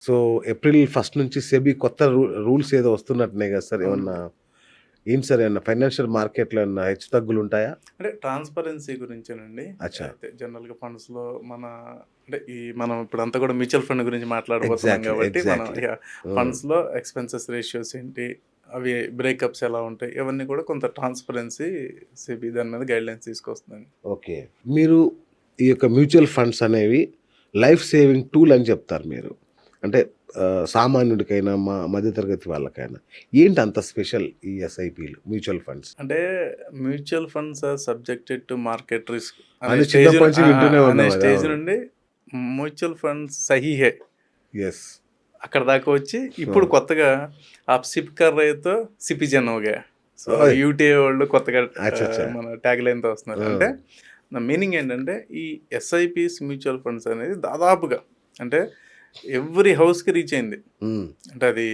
So, April 1 నుంచి SEBI కొత్త rules ఏదో వస్తున్నట్టున్నాయి గదా సార్! అవును. ఏమన్నా ఏంటి సార్ ఏమన్నా ఫైనాన్షియల్ మార్కెట్‌లో ఏమన్నా హెచ్చుతగ్గులుంటాయా? అంటే ట్రాన్స్‌పరెన్సీ గురించేనండి. అచ్చా! అయితే జనరల్‌గా ఫండ్స్‌లో మన అంటే మనం ఇప్పుడంతా కూడా మ్యూచువల్ ఫండ్ గురించి మాట్లాడబోతున్నాం ఎగ్జాక్ట్‌లీ. కాబట్టి మనం ఎగ్జాక్ట్‌లీ. హ్మ్. ఫండ్స్‌లో ఎక్స్‌పెన్సెస్ రేషియోస్ ఏంటి? అవి బ్రేకప్స్ ఎలా ఉంటాయి? ఇవన్నీ కూడా కొంత ట్రాన్స్‌పరెన్సీ సెబీ దాని మీద గైడ్‌లైన్స్ తీసుకొస్తుందండి. ఓకే. మీరు ఈ యొక్క మ్యూచువల్ ఫండ్స్ అనేవి లైఫ్ సేవింగ్ టూల్ అని చెప్తారు మీరు. అంటే సామాన్యుడికైనా, మధ్య తరగతి వాళ్ళకైనా. ఏంటి అంత స్పెషల్ ఈ ఎస్ఐపీలు, మ్యూచువల్ ఫండ్స్? అంటే mutual funds are subjected to market risk అనే అని స్టేజ్ చిన్నప్పటి నుంచి వింటూనే అనే ఉన్నాం అది. స్టేజ్ అవును. నుండి mutual funds Sahih high yes. అక్కడ దాకా వచ్చి ఇప్పుడు అవును. కొత్తగా ఆప్ సిప్ కర్ రहे तो సిపిజన్ हो गया. సో ఓయ్! యూటీఐ వాళ్ళు కొత్తగా అచ్చచ్చా! మన ట్యాగ్ లైన్‌తో వస్తున్నారు. అంటే ఆ! నా మీనింగ్ ఏంటంటే ఈ ఎస్ఐపీస్ మ్యూచువల్ ఫండ్స్ అనేది దాదాపుగా అంటే ఎవ్రీ హౌస్‌కి రీచ్ అయింది. హ్మ్. అంటే అది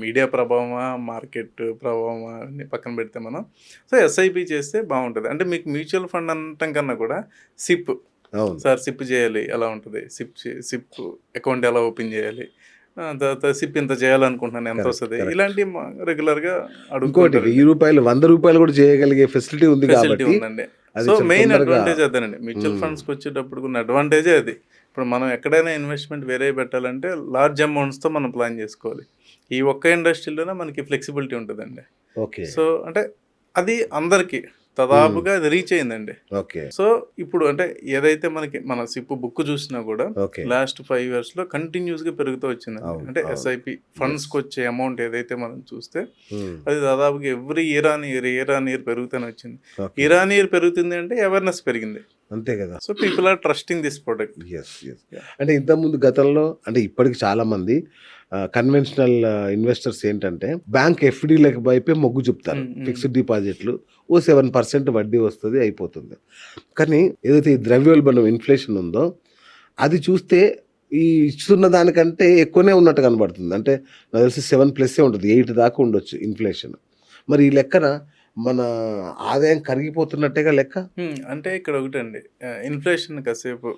మీడియా ప్రభావమా, మార్కెట్ ప్రభావమా అన్ని పక్కన పెడితే మనం సో ఎస్ఐపి చేస్తే బావుంటది. అంటే మీకు మ్యూచువల్ ఫండ్ అనటం కన్నా కూడా సిప్ అవును. సార్ సిప్ చేయాలి ఎలా ఉంటది? సిప్ అకౌంట్ ఎలా ఓపెన్ చేయాలి? తర్వాత సిప్ ఇంత చేయాలనుకుంటున్నాను కరెక్ట్. ఎంతొస్తది? కరెక్ట్. ఇలాంటివి రెగ్యులర్‌గా ఇంకోటి అడుగుతుంటారండి. రూ. 1000, రూ. 100 కూడా చేయగలిగే ఫెసిలిటీ ఉంది ఫెసిలిటీ కాబట్టి, ఉందండి. అది సో, చాలా మెయిన్ తొందరగా అడ్వాంటేజ్ అదేనండి. మ్యూచువల్ హ్మ్. ఫండ్స్‌కొచ్చేటప్పటికి ఉన్న అడ్వాంటేజే అది. ఇప్పుడు మనం ఎక్కడైనా ఇన్వెస్ట్‌మెంట్ వేరేయి పెట్టాలంటే లార్జ్ అమౌంట్స్‌తో మనం ప్లాన్ చేసుకోవాలి. ఈ ఒక్క ఇండస్ట్రీలోనే మనకి ఫ్లెక్సిబిలిటీ ఉంటదండి. ఓకే. సో, అంటే అది అందరికి హ్మ్. దాదాపుగా అది రీచ్ అయిందండి. ఓకే. సో, ఇప్పుడు అంటే ఏదైతే మనకి మన సిప్ బుక్ చూసినా కూడా ఓకే. లాస్ట్ 5 ఇయర్స్‌లో కంటిన్యూయస్‌గా పెరుగుతూ వచ్చిందండి. అవును. అంటే అవును. SIP yes. ఫండ్స్‌కొచ్చే అమౌంట్ ఏదైతే మనం చూస్తే హ్మ్. అది దాదాపుగా ఎవ్రీ ఇయర్ ఆన్ ఇయర్ పెరుగుతూనే వచ్చింది. ఓకే. ఇయర్ ఆన్ ఇయర్ పెరుగుతుంది అంటే అవేర్‌నెస్ పెరిగింది. అంతే గదా! So, people are trusting this product. Yes. Yes. Yeah! అంటే ఇంతకుముందు గతంలో అంటే ఇప్పటికి చాలామంది కన్వెన్షనల్ ఇన్వెస్టర్స్ ఏంటంటే బ్యాంక్ ఎఫ్‌డీ‌లకి వైపే మొగ్గు చూపుతారు. హ్మ్. హ్మ్. ఫిక్స్డ్ డిపాజిట్లు ఓ 7% వడ్డీ వస్తది అయిపోతుంది. కానీ ఏదైతే ఈ ద్రవ్యోల్బణం ఇన్‌ఫ్లేషన్ ఉందో అది చూస్తే ఈ ఇస్తున్న దానికంటే ఎక్కువనే ఉన్నట్టు కనబడుతుంది. అంటే నాకు తెలిసి 7 ప్లస్సే ఉంటది. 8 దాకా ఉండొచ్చు ఇన్‌ఫ్లేషన్. మరి ఈ లెక్కన మన ఆదాయం కరిగిపోతున్నట్టేగా లెక్క? అంటే ఇక్కడ ఒకటండి. ఇన్‌ఫ్లేషన్ కాసేపు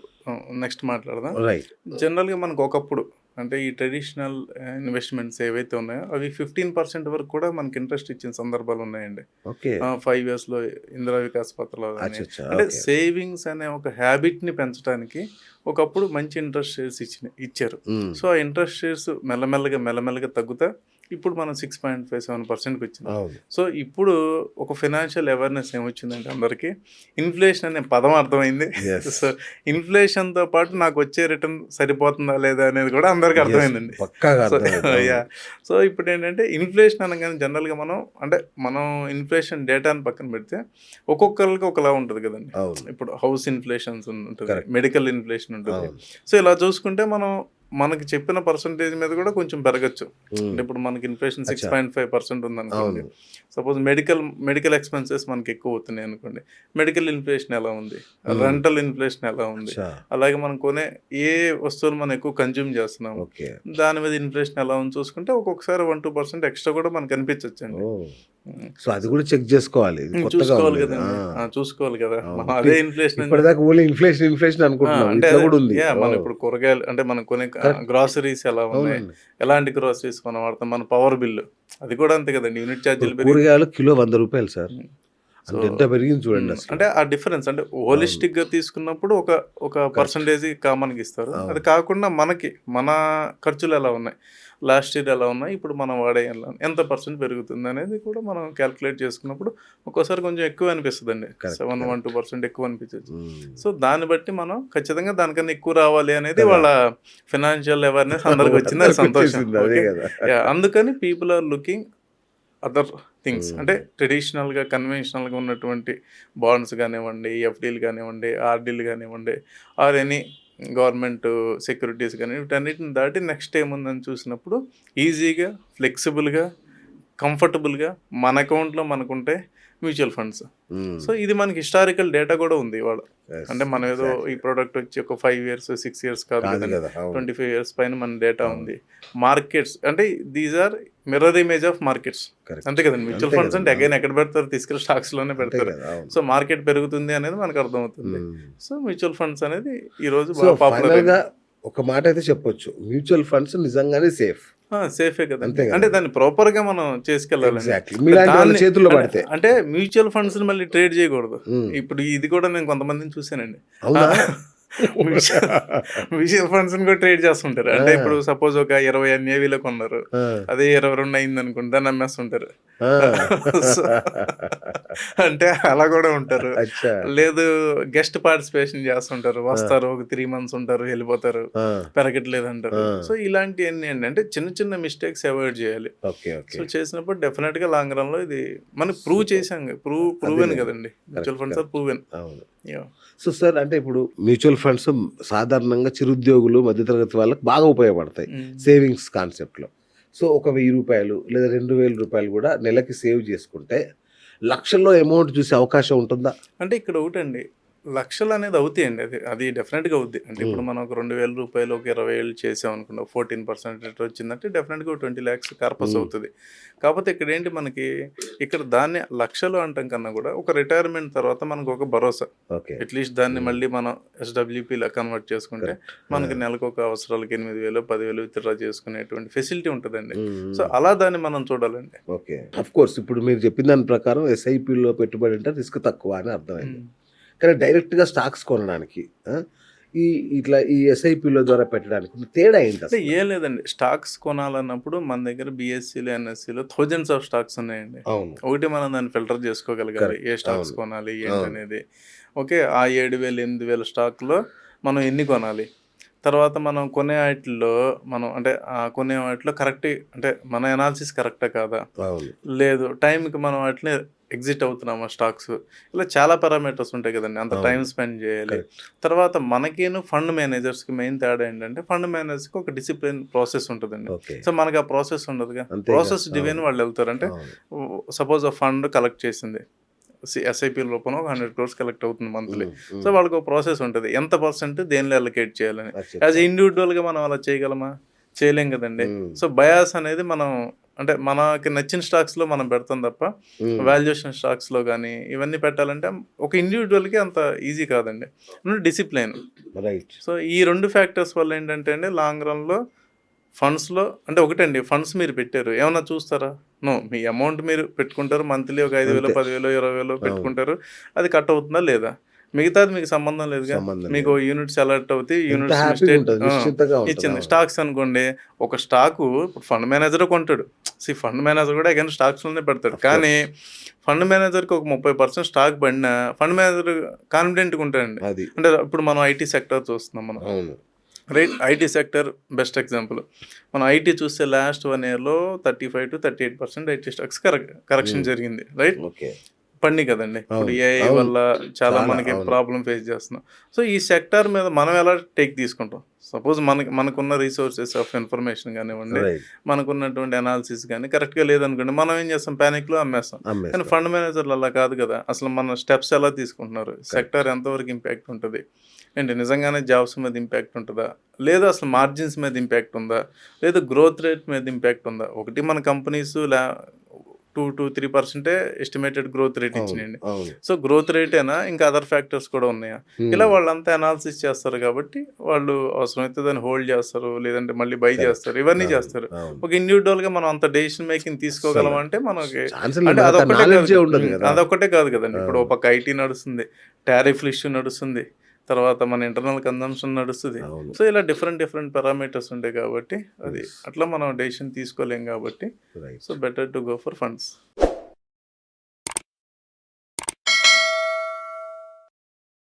నెక్స్ట్ మాట్లాడదాం. రైట్. జనరల్‌గా మనకు ఒకప్పుడు అంటే ఈ ట్రెడిషనల్ ఇన్వెస్ట్‌మెంట్స్ ఏవైతే ఉన్నాయో అవి 15% వరకు కూడా మనకి ఇంట్రెస్ట్ ఇచ్చిన సందర్భాలు ఉన్నాయండి. ఓకే. 5 ఇయర్స్‌లో ఇందిరా వికాస్ పత్రాలో గాని, అచ్చచ్చా! అంటే ఓకే. సేవింగ్స్ అనే ఒక హ్యాబిట్‌ని పెంచడానికి ఒకప్పుడు మంచి ఇంట్రెస్ట్ రేట్స్ ఇచ్చారు. హ్మ్. సో, ఆ ఇంట్రెస్ట్ రేట్స్ మెల్లమెల్లగా తగ్గుతా ఇప్పుడు మనం 6.5, 7%కి వచ్చింది. అవును. సో, ఇప్పుడు ఒక ఫైనాన్షియల్ అవేర్‌నెస్ ఏమొచ్చిందంటే అందరికి ఇన్‌ఫ్లేషన్ అనే పదం అర్థమైంది. యెస్. సో, ఇన్‌ఫ్లేషన్‌తో పాటు నాకొచ్చే రిటర్న్ సరిపోతుందా లేదా అనేది కూడా అందరికి యెస్. అర్థమైందండి. పక్కాగా సో అర్థమైంది. అవును. యాహ్! సో, ఇప్పుడేంటంటే ఇన్‌ఫ్లేషన్ అనంగానే జనరల్‌గా మనం ఇన్‌ఫ్లేషన్ డేటాని పక్కన పెడితే ఒక్కొక్కళ్ళకి ఒకలా ఉంటది కదండీ. అవును. ఇప్పుడు హౌస్ ఇన్‌ఫ్లేషన్స్ ఉంటది. కరెక్ట్. మెడికల్ ఇన్‌ఫ్లేషన్ ఉంటది. అవును. సో, ఇలా చూసుకుంటే మనకి చెప్పిన పర్సెంటేజ్ మీద కూడా కొంచెం పెరగొచ్చు. హ్మ్. అంటే ఇప్పుడు మనకి ఇన్‌ఫ్లేషన్ అచ్చా! 6.5% ఉందనుకోండి. అవును. సపోజ్ మెడికల్ ఎక్స్‌పెన్సెస్ మనకి ఎక్కువ అవుతున్నాయి అనుకోండి. మెడికల్ ఇన్‌ఫ్లేషన్ ఎలా ఉంది? హ్మ్. రెంటల్ ఇన్‌ఫ్లేషన్ ఎలా ఉంది? అచ్చా! అలాగే మనం కొనే ఏ వస్తువులు మనం ఎక్కువ కన్జ్యూమ్ చేస్తున్నాము? ఓకే. దాని మీద ఇన్‌ఫ్లేషన్ ఎలా ఉందో చూసుకుంటే ఒక్కొక్కసారి 1, 2% ఎక్స్‌ట్రా కూడా మనకు కనిపించొచ్చండి. ఓహ్! హ్మ్. సో, అది సో కూడా చెక్ జేసుకోవాలి. ఇది కొత్తగా చూసుకోవాలి ఉంది ఇది. ఆ! గదండీ. చూసుకోవాలి గదా! అవును. మనం అదే ఇన్‌ఫ్లేషన్ అని ఇప్పటిదాకా ఓన్లీ ఇన్‌ఫ్లేషన్, ఇన్‌ఫ్లేషన్ అనుకుంటున్నాం. అంటే ఇట్లా అదే గూడా ఉంది. మనం ఓహ్! ఇప్పుడు కూరగాయలు అంటే మనం కొనే కరెక్ట్. గ్రోసరీస్ ఎలా ఉన్నాయి? అవునండి. ఎలాంటి గ్రోసరీస్ మనం వాడతాం? మన పవర్ బిల్లు అది కూడా అంతే కదండీ. యూనిట్ ఇప్పుడు ఛార్జీలు పెరిగితే కూరగాయలు కిలో రూ. 100 సార్. హ్మ్. సో అంటే ఎంత పెరిగింది చూడండి అసల. అంటే ఆ డిఫరెన్స్ అంటే అవును. హోలిస్టిక్‌గా తీసుకున్నప్పుడు ఒక కరెక్ట్. పర్సెంటేజ్ కామన్‌గా ఇస్తారు. అది అవును. కాకుండా మన ఖర్చులు ఎలా ఉన్నాయి? లాస్ట్ ఇయర్ ఎలా ఉన్నాయి? ఇప్పుడు మనం వాడే ఎంత పర్సెంట్ పెరుగుతుందనేది కూడా మనం కాలిక్యులేట్ చేసుకున్నప్పుడు ఒక్కోసారి కొంచెం ఎక్కువ అనిపిస్తదండి. కరెక్ట్. 7, కరెక్ట్. 1, 2% ఎక్కువ అనిపించొచ్చు. హ్మ్. సో, దాన్ని బట్టి మనం ఖచ్చితంగా దానికన్నా ఎక్కువ రావాలి అనేది కదా! వాళ్ళ ఫైనాన్షియల్ అవేర్‌నెస్ అందరికొచ్చింది. అది సంతోషం. అందరికొచ్చేసింది. అదే ఓకే. గదా! యాహ్! అందుకని people are looking other things. Hmm. అంటే ట్రెడిషనల్‌గా, కన్వెన్షనల్‌గా ఉన్నటువంటి బాండ్స్ గానివ్వండి, ఎఫ్‌డీలు గానివ్వండి, ఆర్‌డీలు గానివ్వండి, ఆర్ ఎనీ గవర్నమెంట్ సెక్యూరిటీస్ గాని వీటన్నిటిని దాటి నెక్స్ట్ ఏముందని చూసినప్పుడు ఈజీగా, ఫ్లెక్సిబుల్‌గా, కంఫర్టబుల్‌గా మన అకౌంట్‌లో మనకుంటే మ్యూచువల్ ఫండ్స్. హ్మ్. సో, ఇది మనకి హిస్టారికల్ డేటా గూడా ఉంది ఇవాళ. యెస్. అంటే మనం ఏదో ఈ ఎగ్జాక్ట్‌లీ. ప్రొడక్ట్ వచ్చి ఒక 5 ఇయర్స్, 6 ఇయర్స్ కాదు కాదు కదండీ. గదా! అవును. 25 ఇయర్స్ పైన మన డేటా అవును. ఉంది. మార్కెట్స్ అంటే these are mirror image of markets. అంతే కరెక్ట్. కదండీ. మ్యూచువల్ అంతే ఫండ్స్ అంటే గదండీ! అగైన్ అవును. ఎక్కడ పెడతారు? తీసుకెళ్ళి స్టాక్స్‌లోనే అంతే పెడతారు. గదా! అవును. సో, మార్కెట్ పెరుగుతుంది అనేది మనకు అర్థమవుతుంది. హ్మ్. సో, మ్యూచువల్ ఫండ్స్ అనేది ఈరోజు సో, బాగా పాపులర్ ఫైనల్‌గా అయినాయి. ఒక మాట అయితే చెప్పొచ్చు, మ్యూచువల్ ఫండ్స్ నిజంగానే సేఫ్. సేఫే కదండి. అంతే కదా. అంటే దాన్ని ప్రాపర్ గా మనం చేసుకెళ్ళాలండి. ఎగ్జాక్ట్లీ మీలాంటి వాళ్ళ దాన్ని చేతుల్లో అంటే పడితే. అంటే మ్యూచువల్ ఫండ్స్ మళ్ళీ ట్రేడ్ చేయకూడదు. ఉమ్. ఇప్పుడు ఇది కూడా నేను కొంతమందిని చూసానండి. అవునా? మ్యూచువల్ ఫండ్స్ కూడా ట్రేడ్ చేస్తుంటారు. అంటే ఆ. ఇప్పుడు సపోజ్ ఒక 20 నేవీలో కొన్నారు, ఆ, అదే 22 అయింది అనుకుంటే దాన్ని అమ్మేస్తుంటారు. ఆ. సో, అంటే అలా కూడా ఉంటారు. అచ్చా. లేదు, గెస్ట్ పార్టిసిపేషన్ చేస్తుంటారు, ఆ. వస్తారు ఒక 3 months ఉంటారు, వెళ్ళిపోతారు, ఆ, పెరగట్లేదు అంటారు. ఆ. సో ఇలాంటివన్నీ ఏంటంటే చిన్న చిన్న మిస్టేక్స్ అవాయిడ్ చేయాలి. Okay okay. సో చేసినప్పుడు డెఫినెట్ గా లాంగ్ రన్ లో ఇది మనకి ప్రూవ్ చేసాం, ప్రూవెన్ అదేలే. కదండి. Mutual funds are proven. అవును. సో సార్, అంటే ఇప్పుడు మ్యూచువల్ ఫండ్స్ సాధారణంగా చిరుద్యోగులు, మధ్యతరగతి వాళ్ళకి బాగా ఉపయోగపడతాయి సేవింగ్స్ కాన్సెప్ట్లో. సో ఒక 1000 రూపాయలు లేదా 2000 రూపాయలు కూడా నెలకి సేవ్ చేసుకుంటే లక్షల్లో అమౌంట్ చూసే అవకాశం ఉంటుందా? అంటే ఇక్కడ ఒకటండి, లక్షలు అనేది అవుతాయండి. అది డెఫినెట్గా అవుద్ది. అంటే ఇప్పుడు మనం ఒక 2000 రూపాయలు ఒక 20,000 చేసాం అనుకున్నాం, 14% రేట్ వచ్చిందంటే డెఫినెట్గా 20 lakhs కార్పస్ అవుతుంది. కాకపోతే ఇక్కడ ఏంటి, మనకి ఇక్కడ దాన్ని లక్షలు అంటాం కన్నా కూడా ఒక రిటైర్మెంట్ తర్వాత మనకు ఒక భరోసా, ఓకే. అట్లీస్ట్ దాన్ని మళ్ళీ మనం ఎస్డబ్ల్యూపీలా కన్వర్ట్ చేసుకుంటే మనకి నెలకు ఒక అవసరాలకి 8,000 10,000 విత్డ్రా చేసుకునేటువంటి ఫెసిలిటీ ఉంటుందండి. సో అలా దాన్ని మనం చూడాలండి. ఓకే. అఫ్ కోర్స్ ఇప్పుడు మీరు చెప్పిన దాని ప్రకారం ఎస్ఐపిలో పెట్టుబడి అంటే రిస్క్ తక్కువ అని అర్థమైంది. కానీ డైరెక్ట్గా స్టాక్స్ కొనడానికి ఇట్లా ఈ ఎస్ఐపిలో ద్వారా పెట్టడానికి ఉన్న తేడా ఏంటి అంటే అసలు? ఏం లేదండి, స్టాక్స్ కొనాలన్నప్పుడు మన దగ్గర బిఎస్సీలో ఎన్ఎస్సీలో థౌజండ్స్ ఆఫ్ స్టాక్స్ ఉన్నాయండి. అవును. ఒకటి మనం దాన్ని ఫిల్టర్ చేసుకోగలగాలి, Correct. ఏ స్టాక్స్ అవును. కొనాలి అవును. ఏంటనేది. ఓకే, ఆ 7,000 8,000 స్టాక్లో మనం ఎన్ని కొనాలి, తర్వాత మనం కొనే వాటిల్లో మనం అంటే కొనే వాటిలో కరెక్ట్, అంటే మన ఎనాలిసిస్ కరెక్టా కాదా, అవును. లేదు టైంకి మనం వాటిని ఎగ్జిట్ అవుతున్నామా స్టాక్స్, ఇలా చాలా పారామీటర్స్ ఉంటాయి కదండి. అంత అవును. టైం స్పెండ్ చేయాలి. Correct. తర్వాత మనకేను ఫండ్ మేనేజర్స్కి మెయిన్ తేడా ఏంటంటే, ఫండ్ మేనేజర్స్కి ఒక డిసిప్లిన్ ప్రాసెస్ ఉంటుందండి. ఓకే. సో మనకి ఆ ప్రాసెస్ ఉండదుగా. అంతేగా. ప్రాసెస్ డివైన్ అవును. వాళ్ళు వెళ్తారు. అంటే అవును. సపోజ్ ఆ ఫండ్ కలెక్ట్ చేసింది ఎస్ఐపి రూపంలో 100 crores కలెక్ట్ అవుతుంది మంత్లీ. ఉమ్, సో వాళ్ళకి ఒక ప్రాసెస్ ఉంటుంది, ఎంత పర్సెంట్ దేనిలో అలొకేట్ చేయాలని. అచ్చా. యాజ్ ఇండివిజువల్గా మనం అలా చేయగలమా, చేయలేం కదండి. ఉమ్, సో బయాస్ అనేది మనం అంటే మనకి నచ్చిన స్టాక్స్లో మనం పెడతాం తప్ప ఉమ్, వాల్యుయేషన్ స్టాక్స్లో కానీ ఇవన్నీ పెట్టాలంటే ఒక ఇండివిజువల్కి అంత ఈజీ కాదండి. డిసిప్లైన్. రైట్. సో ఈ 2 ఫ్యాక్టర్స్ వల్ల ఏంటంటే అండి, లాంగ్ రన్లో ఫండ్స్లో అంటే ఒకటండి, ఫండ్స్ మీరు పెట్టారు ఏమన్నా చూస్తారా? నో. మీ అమౌంట్ మీరు పెట్టుకుంటారు, మంత్లీ ఒక 5,000 అంతే. 10,000 20,000 పెట్టుకుంటారు, అది కట్ అవుతుందా లేదా, మిగతాది మీకు సంబంధం లేదుగా. సంబంధం మీకు లేదు. యూనిట్స్ అలర్ట్ అవుతాయి, ఎంత యూనిట్స్ హ్యాపీగా ఉంటుంది, నిశ్చింతగా ఉంటుంది. ఇచ్చింది. అవును. స్టాక్స్ అనుకోండి, ఒక స్టాకు ఫండ్ మేనేజర్ కొంటాడు, ఫండ్ మేనేజర్ కూడా అగైన్ స్టాక్స్లోనే పెడతాడు. Of course. కానీ ఫండ్ మేనేజర్కి ఒక 30% స్టాక్ పడినా ఫండ్ మేనేజర్ కాన్ఫిడెంట్గా ఉంటాడండి. అది. అంటే ఇప్పుడు మనం ఐటీ సెక్టర్ చూస్తున్నాం మనం, అవును. Right. IT sector best example. మనం ఐటీ చూస్తే last 1 yearలో 35 to 38% IT stocks correction జరిగింది, రైట్. ఓకే. పండి కదండి. ఇప్పుడు అవును. ఏఐ అవును. వల్ల చాలా చాలా, మనకి అవును. ప్రాబ్లం ఫేస్ చేస్తున్నాం. సో ఈ సెక్టార్ మీద మనం ఎలా టేక్ తీసుకుంటాం? సపోజ్ మనకున్న రిసోర్సెస్ ఆఫ్ ఇన్ఫర్మేషన్ కానివ్వండి, రైట్. మనకున్నటువంటి అనాలిసిస్ కానీ కరెక్ట్గా లేదనుకోండి, మనం ఏం చేస్తాం, ప్యానిక్లో అమ్మేస్తాం. కానీ అమ్మేస్తాం. ఫండ్ మేనేజర్లు అలా కాదు కదా. అసలు మన స్టెప్స్ ఎలా తీసుకుంటున్నారు, సెక్టార్ ఎంతవరకు ఇంపాక్ట్ ఉంటుంది ఏంటి, నిజంగానే జాబ్స్ మీద ఇంపాక్ట్ ఉంటుందా, లేదా అసలు మార్జిన్స్ మీద ఇంపాక్ట్ ఉందా, లేదా గ్రోత్ రేట్ మీద ఇంపాక్ట్ ఉందా. ఒకటి మన companies 2 to 3% estimated growth rate అవును. ఇచ్చినాయండి. అవును. సో గ్రోత్ రేటేనా, ఇంకా అదర్ ఫ్యాక్టర్స్ కూడా ఉన్నాయా, Hmm. ఇలా వాళ్ళంతా అనాలిసిస్ చేస్తారు. కాబట్టి వాళ్ళు అవసరమైతే దాన్ని హోల్డ్ చేస్తారు, లేదంటే మళ్ళీ బై Correct. చేస్తారు, ఇవన్నీ అవును. చేస్తారు. అవును. ఒక ఇండివిజువల్గా మనం అంత డెసిషన్ మేకింగ్ తీసుకోగలం అంటే మనకి ఛాన్స్ అంటే లేదు, అదొక్కటే నాలెడ్జే కాదు. ఉండదు కదా. అదొక్కటే కాదు కదండి. ఇప్పుడు ఆ. ఒక పక్క ఐటీ నడుస్తుంది, టారిఫ్ ఇష్యూ నడుస్తుంది, తర్వాత మన ఇంటర్నల్ కన్జంప్షన్ నడుస్తుంది. అవును. సో ఇలా డిఫరెంట్ పారామీటర్స్ ఉంటాయి కాబట్టి అది Yes. అట్లా మనం డెసిషన్ తీసుకోలేం కాబట్టి right. So better to go for funds.